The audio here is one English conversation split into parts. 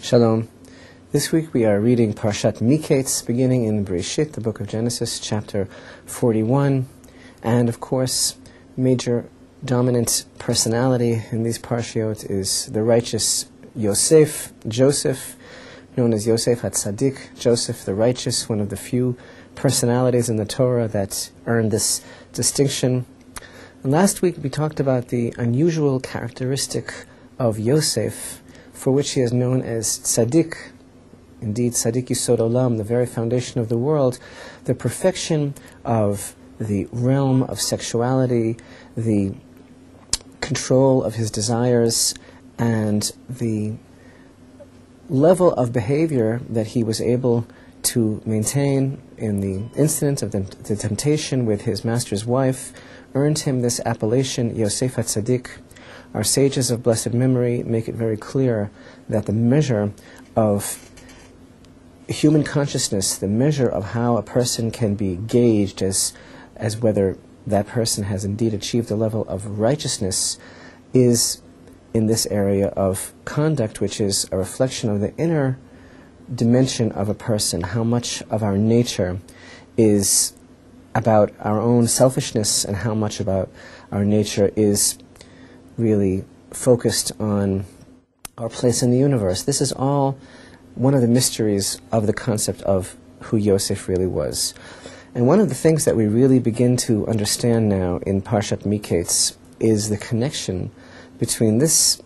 Shalom. This week we are reading Parashat Miketz, beginning in Bereshit, the book of Genesis, chapter 41. And of course, major dominant personality in these parshiot is the righteous Yosef, Joseph, known as Yosef hatzaddik, Joseph the righteous, one of the few personalities in the Torah that earned this distinction. And last week we talked about the unusual characteristic of Yosef, for which he is known as tzaddik. Indeed, tzaddik yisod olam, the very foundation of the world, the perfection of the realm of sexuality, the control of his desires, and the level of behavior that he was able to maintain in the incident of the temptation with his master's wife earned him this appellation, Yosef hatzaddik. Our sages of blessed memory make it very clear that the measure of human consciousness, the measure of how a person can be gauged as whether that person has indeed achieved a level of righteousness, is in this area of conduct, which is a reflection of the inner dimension of a person, how much of our nature is about our own selfishness and how much about our nature is really focused on our place in the universe. This is all one of the mysteries of the concept of who Yosef really was. And one of the things that we really begin to understand now in Parashat Miketz is the connection between this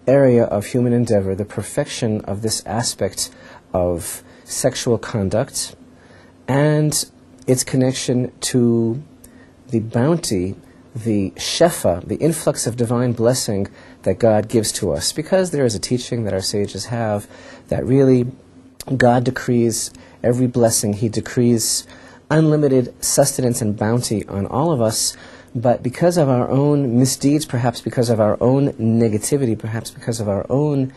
area of human endeavor, the perfection of this aspect of sexual conduct, and its connection to the bounty, the shefa, the influx of divine blessing that God gives to us. Because there is a teaching that our sages have that really God decrees every blessing. He decrees unlimited sustenance and bounty on all of us. But because of our own misdeeds, perhaps because of our own negativity, perhaps because of our own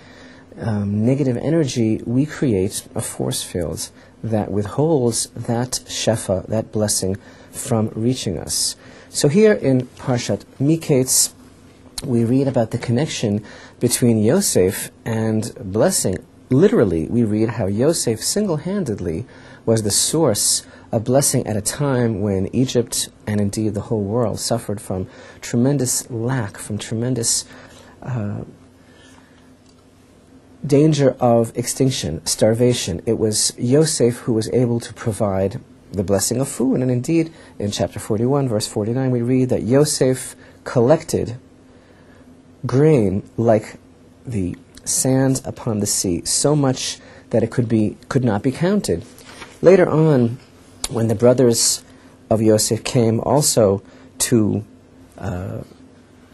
negative energy, we create a force field that withholds that shefa, that blessing, from reaching us. So here in Parashat Miketz, we read about the connection between Yosef and blessing. Literally, we read how Yosef single-handedly was the source of blessing at a time when Egypt, and indeed the whole world, suffered from tremendous lack, from tremendous danger of extinction, starvation. It was Yosef who was able to provide the blessing of food. And indeed, in chapter 41, verse 49, we read that Yosef collected grain like the sand upon the sea, so much that it could not be counted. Later on, when the brothers of Yosef came also to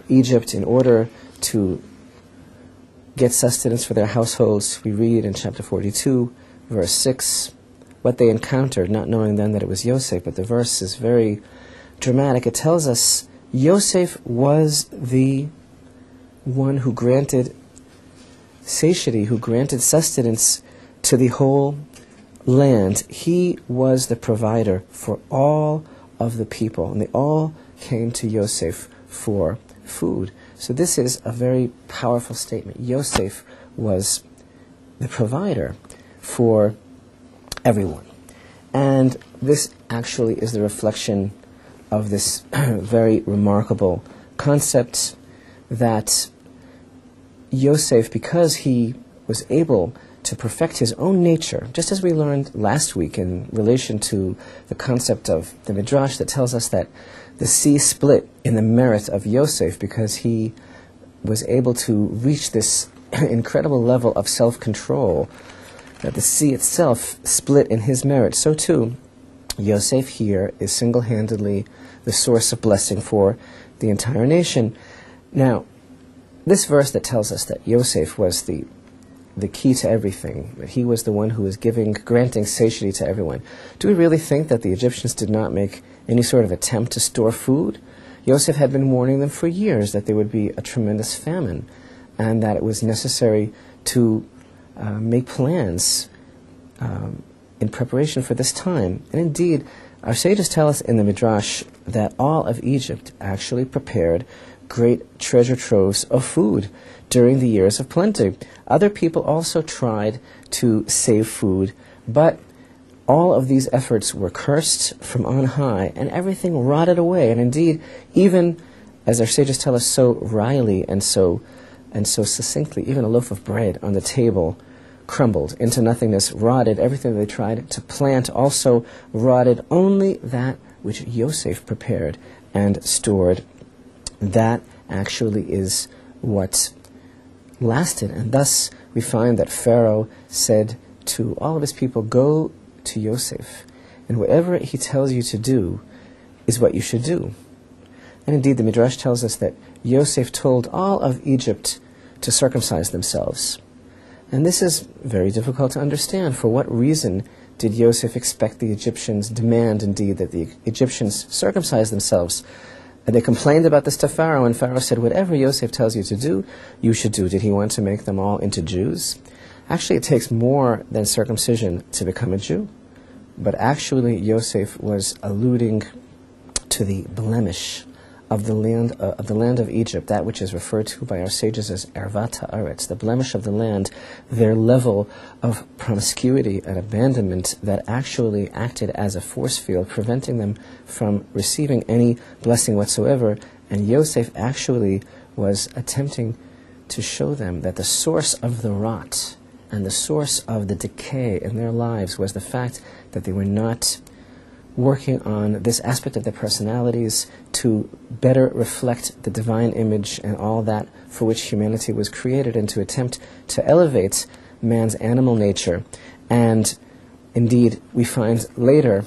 Egypt in order to get sustenance for their households, we read in chapter 42, verse 6, what they encountered, not knowing then that it was Yosef. But the verse is very dramatic. It tells us Yosef was the one who granted satiety, who granted sustenance to the whole land. He was the provider for all of the people, and they all came to Yosef for food. So this is a very powerful statement. Yosef was the provider for everyone. And this actually is the reflection of this very remarkable concept that Yosef, because he was able to perfect his own nature, just as we learned last week in relation to the concept of the Midrash that tells us that the sea split in the merit of Yosef because he was able to reach this incredible level of self-control, that the sea itself split in his merit. So too, Yosef here is single-handedly the source of blessing for the entire nation. Now, this verse that tells us that Yosef was the key to everything, that he was the one who was granting satiety to everyone, do we really think that the Egyptians did not make any sort of attempt to store food? Yosef had been warning them for years that there would be a tremendous famine and that it was necessary to make plans in preparation for this time. And indeed, our sages tell us in the Midrash that all of Egypt actually prepared great treasure troves of food during the years of plenty. Other people also tried to save food, but all of these efforts were cursed from on high, and everything rotted away. And indeed, even, as our sages tell us so wryly and so succinctly, even a loaf of bread on the table crumbled into nothingness, rotted. Everything they tried to plant also rotted. Only that which Yosef prepared and stored, that actually is what lasted. And thus we find that Pharaoh said to all of his people, go to Yosef, and whatever he tells you to do is what you should do. And indeed the Midrash tells us that Yosef told all of Egypt to circumcise themselves. And this is very difficult to understand. For what reason did Yosef expect the Egyptians, demand indeed that the Egyptians circumcise themselves? And they complained about this to Pharaoh, and Pharaoh said, whatever Yosef tells you to do, you should do. Did he want to make them all into Jews? Actually, it takes more than circumcision to become a Jew. But actually, Yosef was alluding to the blemish of the land of Egypt, that which is referred to by our sages as ervat haaretz, the blemish of the land, their level of promiscuity and abandonment that actually acted as a force field, preventing them from receiving any blessing whatsoever. And Yosef actually was attempting to show them that the source of the rot and the source of the decay in their lives was the fact that they were not working on this aspect of their personalities to better reflect the divine image and all that for which humanity was created, and to attempt to elevate man's animal nature. And indeed, we find later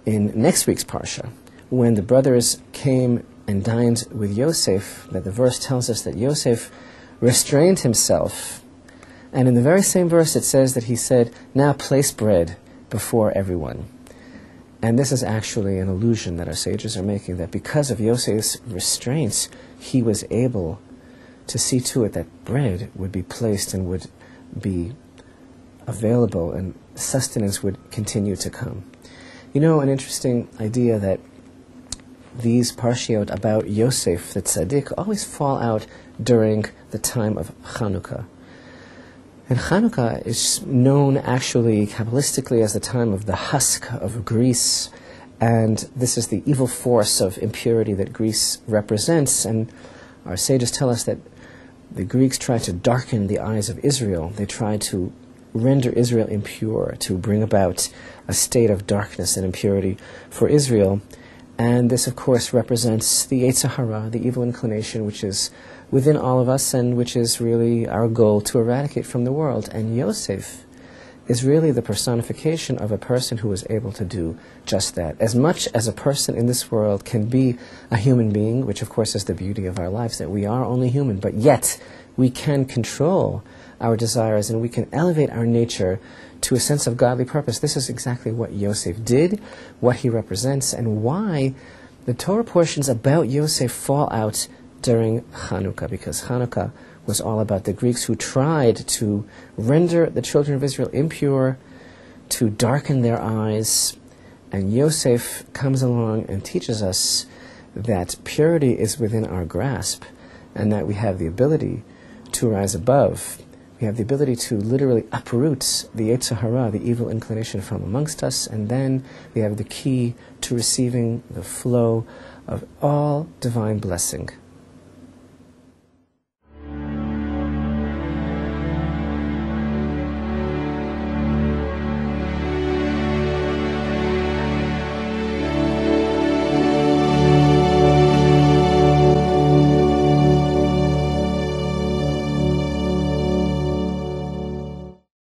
in next week's Parsha, when the brothers came and dined with Yosef, that the verse tells us that Yosef restrained himself. And in the very same verse it says that he said, now place bread before everyone. And this is actually an allusion that our sages are making, that because of Yosef's restraints, he was able to see to it that bread would be placed and would be available, and sustenance would continue to come. You know, an interesting idea that these parshiot about Yosef, the tzaddik, always fall out during the time of Chanukah. And Chanukah is known actually Kabbalistically as the time of the husk of Greece, and this is the evil force of impurity that Greece represents. And our sages tell us that the Greeks tried to darken the eyes of Israel. They tried to render Israel impure, to bring about a state of darkness and impurity for Israel. And this, of course, represents the Yetzer Hara, the evil inclination, which is within all of us and which is really our goal to eradicate from the world. And Yosef is really the personification of a person who was able to do just that. As much as a person in this world can be a human being, which of course is the beauty of our lives, that we are only human, but yet we can control our desires and we can elevate our nature to a sense of godly purpose. This is exactly what Yosef did, what he represents, and why the Torah portions about Yosef fall out during Chanukah, because Chanukah was all about the Greeks who tried to render the children of Israel impure, to darken their eyes. And Yosef comes along and teaches us that purity is within our grasp, and that we have the ability to rise above. We have the ability to literally uproot the Yetzer Hara, the evil inclination, from amongst us, and then we have the key to receiving the flow of all divine blessing.